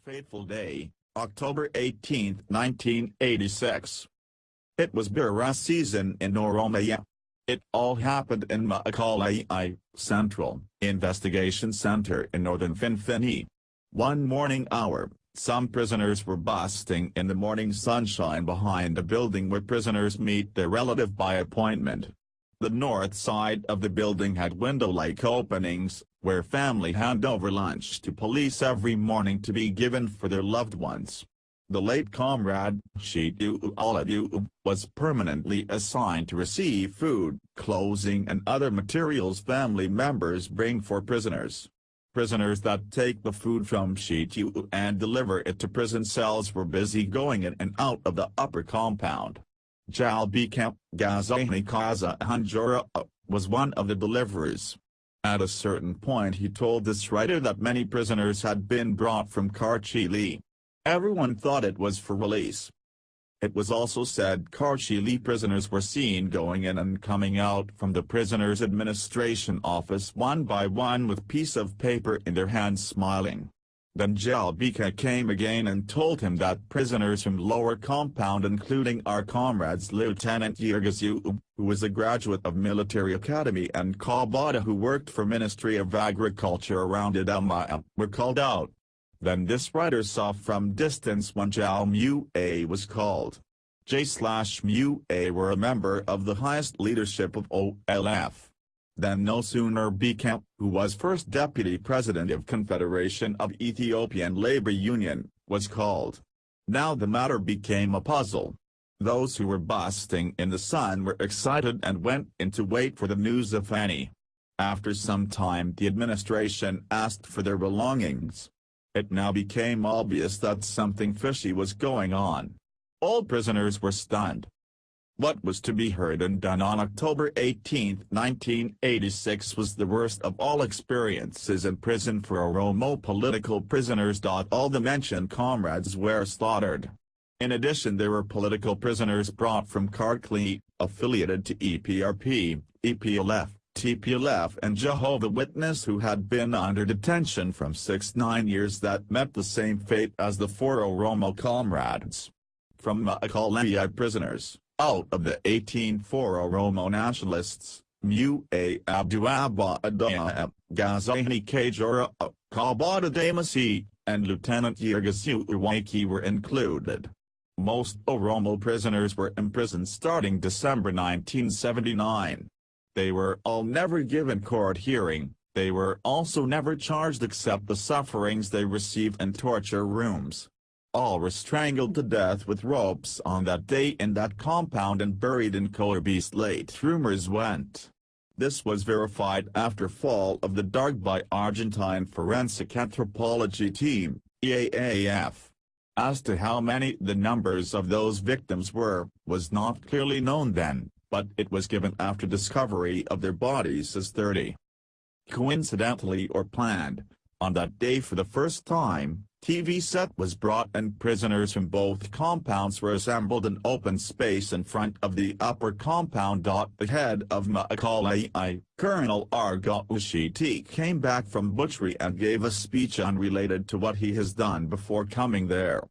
Fateful day, October 18, 1986. It was Bira season in Oromia. It all happened in Macaulay Central Investigation Center in northern Finfinnee. One morning hour, some prisoners were busting in the morning sunshine behind a building where prisoners meet their relative by appointment. The north side of the building had window-like openings, where family hand over lunch to police every morning to be given for their loved ones. The late comrade, Yigezu Wake, was permanently assigned to receive food, clothing and other materials family members bring for prisoners. Prisoners that take the food from Yigezu and deliver it to prison cells were busy going in and out of the upper compound. Gezehang Kassahun Jarra was one of the deliverers. At a certain point he told this writer that many prisoners had been brought from Karchili. Everyone thought it was for release. It was also said Karchili prisoners were seen going in and coming out from the prisoners' administration office one by one with piece of paper in their hands smiling. Then Yigezu came again and told him that prisoners from lower compound including our comrades Lieutenant Yigezu, who was a graduate of Military Academy, and Kebede, who worked for Ministry of Agriculture around Idama, were called out. Then this writer saw from distance when Muhe was called. Muhe were a member of the highest leadership of OLF. Then no sooner Became, who was first deputy president of Confederation of Ethiopian Labor Union, was called. Now the matter became a puzzle. Those who were busting in the sun were excited and went in to wait for the news of Finfinnee. After some time the administration asked for their belongings. It now became obvious that something fishy was going on. All prisoners were stunned. What was to be heard and done on October 18, 1986 was the worst of all experiences in prison for Oromo political prisoners. All the mentioned comrades were slaughtered. In addition there were political prisoners brought from Karchili, affiliated to EPRP, EPLF, TPLF and Jehovah's Witness, who had been under detention from 6-9 years that met the same fate as the 4 Oromo comrades. From Macaulay prisoners. Out of the 4 Oromo nationalists, Muhe Abdo, Gezehang Kassahun Jarra, Kebede Demissie, and Lieutenant Yigezu Wake were included. Most Oromo prisoners were imprisoned starting December 1979. They were all never given court hearing. They were also never charged except the sufferings they received in torture rooms. All were strangled to death with ropes on that day in that compound and buried in Colorbeast late rumors went. This was verified after fall of the dark by Argentine Forensic Anthropology Team, EAAF. As to how many the numbers of those victims were, was not clearly known then, but it was given after discovery of their bodies as 30. Coincidentally or planned, on that day for the first time, TV set was brought and prisoners from both compounds were assembled in open space in front of the upper compound. The head of Macaulay, Colonel Argoshiti, came back from butchery and gave a speech unrelated to what he has done before coming there.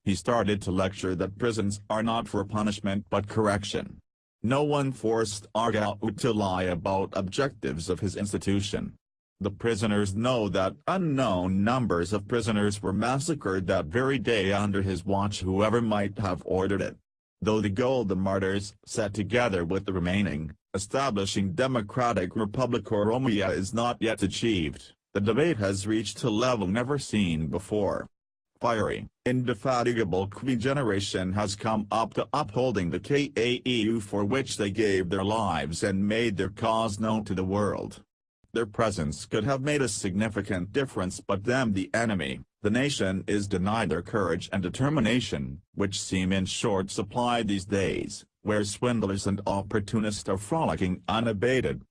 He started to lecture that prisons are not for punishment but correction. No one forced Argo to lie about objectives of his institution. The prisoners know that unknown numbers of prisoners were massacred that very day under his watch, whoever might have ordered it. Though the goal the martyrs set together with the remaining, establishing Democratic Republic Oromia is not yet achieved, the debate has reached a level never seen before. Fiery, indefatigable Kwi generation has come up to upholding the KAEU for which they gave their lives and made their cause known to the world. Their presence could have made a significant difference, but them, the enemy, the nation, is denied their courage and determination, which seem in short supply these days, where swindlers and opportunists are frolicking unabated.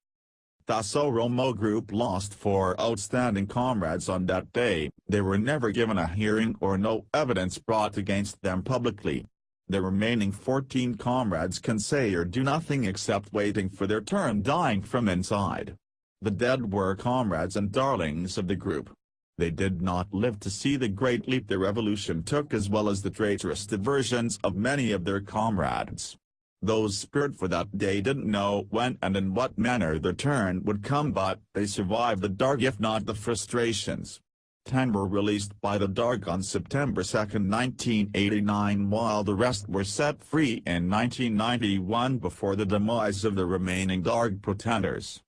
Thus Oromo group lost 4 outstanding comrades on that day. They were never given a hearing or no evidence brought against them publicly. The remaining 14 comrades can say or do nothing except waiting for their turn, dying from inside. The dead were comrades and darlings of the group. They did not live to see the great leap the revolution took, as well as the traitorous diversions of many of their comrades. Those spared for that day didn't know when and in what manner their turn would come, but they survived the dark, if not the frustrations. 10 were released by the dark on September 2, 1989, while the rest were set free in 1991 before the demise of the remaining dark pretenders.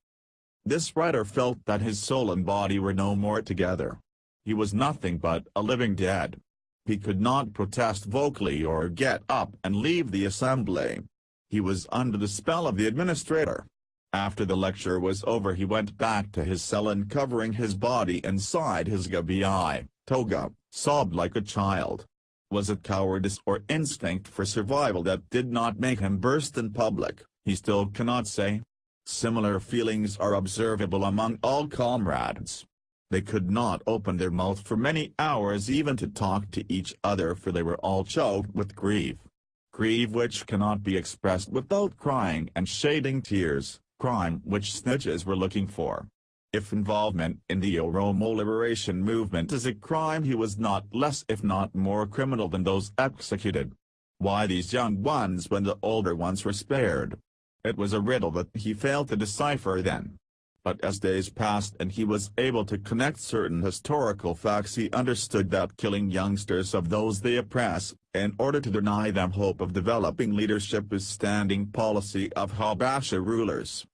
This writer felt that his soul and body were no more together. He was nothing but a living dead. He could not protest vocally or get up and leave the assembly. He was under the spell of the administrator. After the lecture was over, he went back to his cell and, covering his body inside his gabi toga, sobbed like a child. Was it cowardice or instinct for survival that did not make him burst in public? He still cannot say. Similar feelings are observable among all comrades. They could not open their mouth for many hours even to talk to each other, for they were all choked with grief. Grief which cannot be expressed without crying and shedding tears, crime which snitches were looking for. If involvement in the Oromo liberation movement is a crime, he was not less, if not more, criminal than those executed. Why these young ones when the older ones were spared? It was a riddle that he failed to decipher then. But as days passed and he was able to connect certain historical facts, he understood that killing youngsters of those they oppress, in order to deny them hope of developing leadership, is standing policy of Habasha rulers.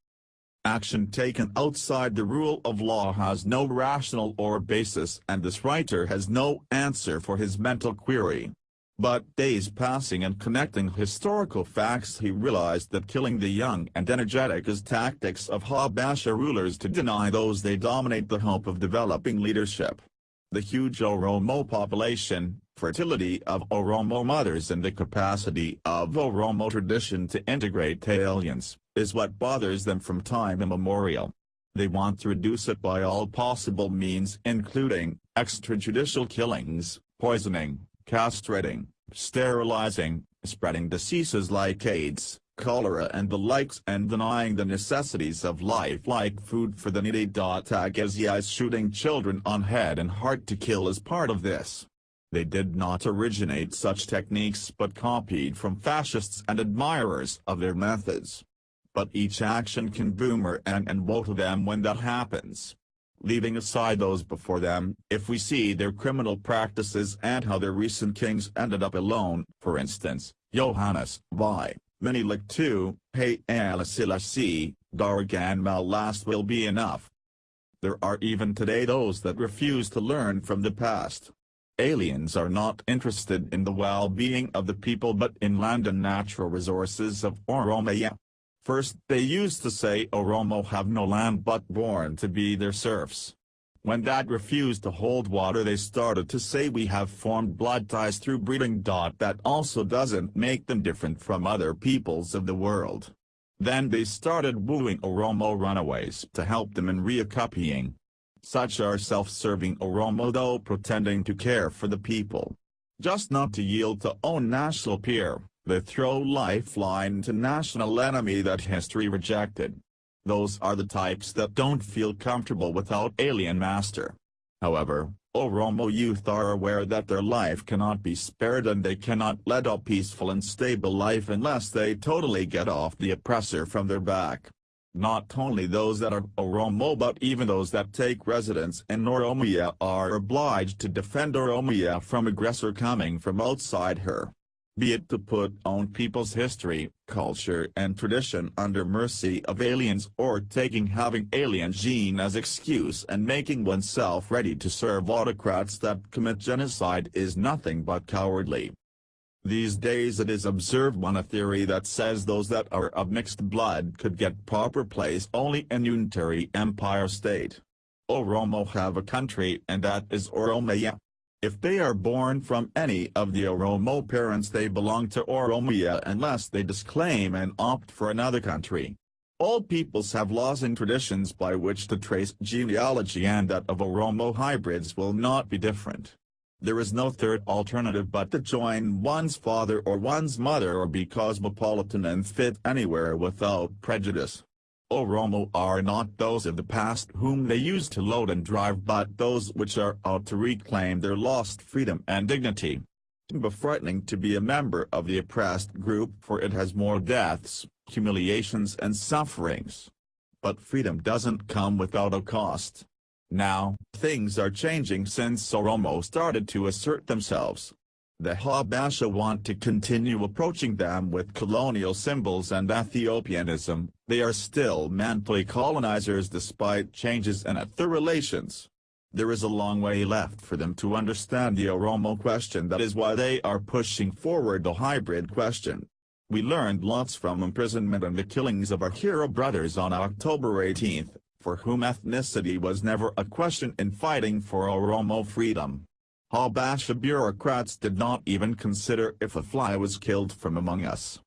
Action taken outside the rule of law has no rational or basis, and this writer has no answer for his mental query. But days passing and connecting historical facts, he realized that killing the young and energetic is tactics of Habasha rulers to deny those they dominate the hope of developing leadership. The huge Oromo population, fertility of Oromo mothers, and the capacity of Oromo tradition to integrate aliens, is what bothers them from time immemorial. They want to reduce it by all possible means, including extrajudicial killings, poisoning, castrating, sterilizing, spreading diseases like AIDS, cholera and the likes, and denying the necessities of life like food for the needy. Agazi's shooting children on head and heart to kill is part of this. They did not originate such techniques but copied from fascists and admirers of their methods. But each action can boomerang, and woe to them when that happens. Leaving aside those before them, if we see their criminal practices and how their recent kings ended up alone, for instance, Johannes V, Menelik II, Haile Selassie, Dargan Mal, last will be enough. There are even today those that refuse to learn from the past. Aliens are not interested in the well-being of the people but in land and natural resources of Oromia. First they used to say Oromo have no land but born to be their serfs. When that refused to hold water, they started to say we have formed blood ties through breeding. That also doesn't make them different from other peoples of the world. Then they started wooing Oromo runaways to help them in reoccupying. Such are self-serving Oromo, though pretending to care for the people. Just not to yield to own national peer, they throw lifeline to national enemy that history rejected. Those are the types that don't feel comfortable without alien master. However, Oromo youth are aware that their life cannot be spared, and they cannot lead a peaceful and stable life unless they totally get off the oppressor from their back. Not only those that are Oromo but even those that take residence in Oromia are obliged to defend Oromia from aggressor coming from outside her. Be it to put own people's history, culture and tradition under mercy of aliens, or taking having alien gene as excuse and making oneself ready to serve autocrats that commit genocide, is nothing but cowardly. These days it is observed one a theory that says those that are of mixed blood could get proper place only in unitary empire state. Oromo have a country, and that is Oromia. If they are born from any of the Oromo parents, they belong to Oromia unless they disclaim and opt for another country. All peoples have laws and traditions by which to trace genealogy, and that of Oromo hybrids will not be different. There is no third alternative but to join one's father or one's mother, or be cosmopolitan and fit anywhere without prejudice. Oromo are not those of the past whom they used to load and drive, but those which are out to reclaim their lost freedom and dignity. It can be frightening to be a member of the oppressed group, for it has more deaths, humiliations and sufferings. But freedom doesn't come without a cost. Now, things are changing since Oromo started to assert themselves. The Habesha want to continue approaching them with colonial symbols and Ethiopianism. They are still mentally colonizers despite changes in their relations. There is a long way left for them to understand the Oromo question. That is why they are pushing forward the hybrid question. We learned lots from imprisonment and the killings of our hero brothers on October 18, for whom ethnicity was never a question in fighting for Oromo freedom. Habesha bureaucrats did not even consider if a fly was killed from among us.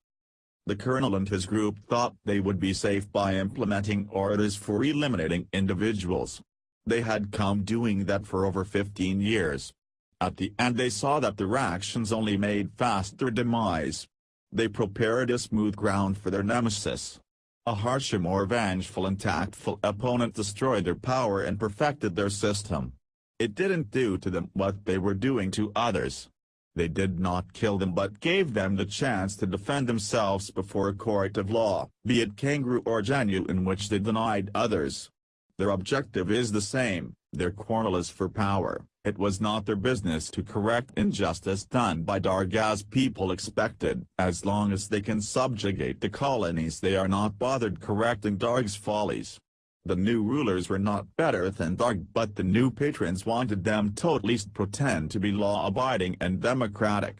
The colonel and his group thought they would be safe by implementing orders for eliminating individuals. They had come doing that for over 15 years. At the end they saw that their actions only made fast their demise. They prepared a smooth ground for their nemesis. A harsher, more vengeful and tactful opponent destroyed their power and perfected their system. It didn't do to them what they were doing to others. They did not kill them but gave them the chance to defend themselves before a court of law, be it kangaroo or Janu, in which they denied others. Their objective is the same, their quarrel is for power. It was not their business to correct injustice done by Darg as people expected. As long as they can subjugate the colonies, they are not bothered correcting Darg's follies. The new rulers were not better than Darg, but the new patrons wanted them to at least pretend to be law-abiding and democratic.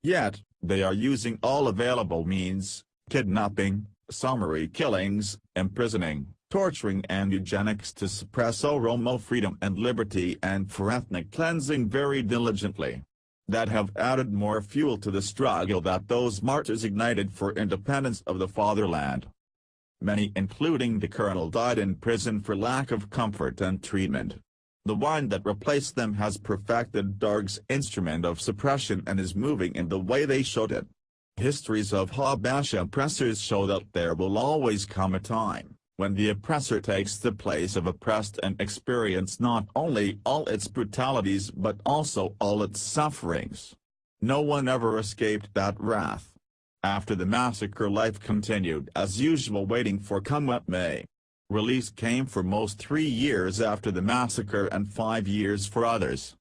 Yet, they are using all available means: kidnapping, summary killings, imprisoning, torturing and eugenics to suppress Oromo freedom and liberty, and for ethnic cleansing very diligently. That have added more fuel to the struggle that those martyrs ignited for independence of the fatherland. Many, including the colonel, died in prison for lack of comfort and treatment. The one that replaced them has perfected Darg's instrument of suppression and is moving in the way they showed it. Histories of Habesha oppressors show that there will always come a time when the oppressor takes the place of oppressed and experience not only all its brutalities but also all its sufferings. No one ever escaped that wrath. After the massacre, life continued as usual, waiting for come what may. Release came for most 3 years after the massacre and 5 years for others.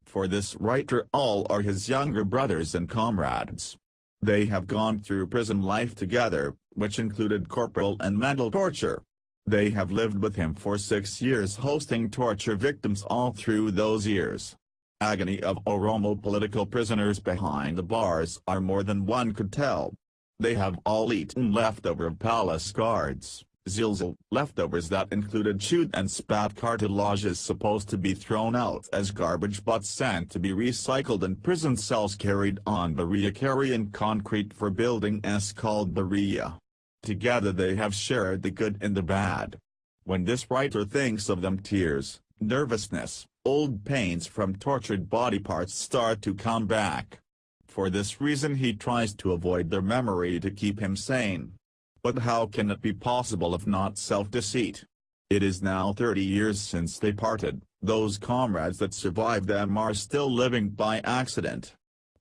For this writer, all are his younger brothers and comrades. They have gone through prison life together, which included corporal and mental torture. They have lived with him for 6 years, hosting torture victims all through those years. Agony of Oromo political prisoners behind the bars are more than one could tell. They have all eaten leftover palace guards, zilzal, leftovers that included chewed and spat cartilages supposed to be thrown out as garbage but sent to be recycled, and prison cells carried on Berea carrying concrete for building called Berea. Together they have shared the good and the bad. When this writer thinks of them, tears, nervousness, old pains from tortured body parts start to come back. For this reason he tries to avoid their memory to keep him sane. But how can it be possible if not self-deceit? It is now 30 years since they parted. Those comrades that survived them are still living by accident.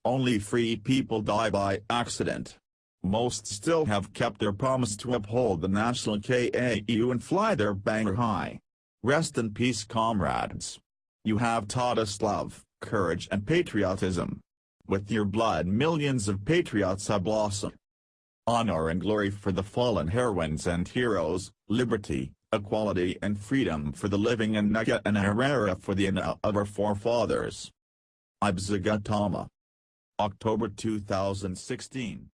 Only free people die by accident. Most still have kept their promise to uphold the national KAU and fly their banner high. Rest in peace, comrades. You have taught us love, courage and patriotism. With your blood millions of patriots have blossomed. Honor and glory for the fallen heroines and heroes, liberty, equality and freedom for the living, and Naga and Herrera for the of our forefathers. Ibsa Gutuam. October 2016.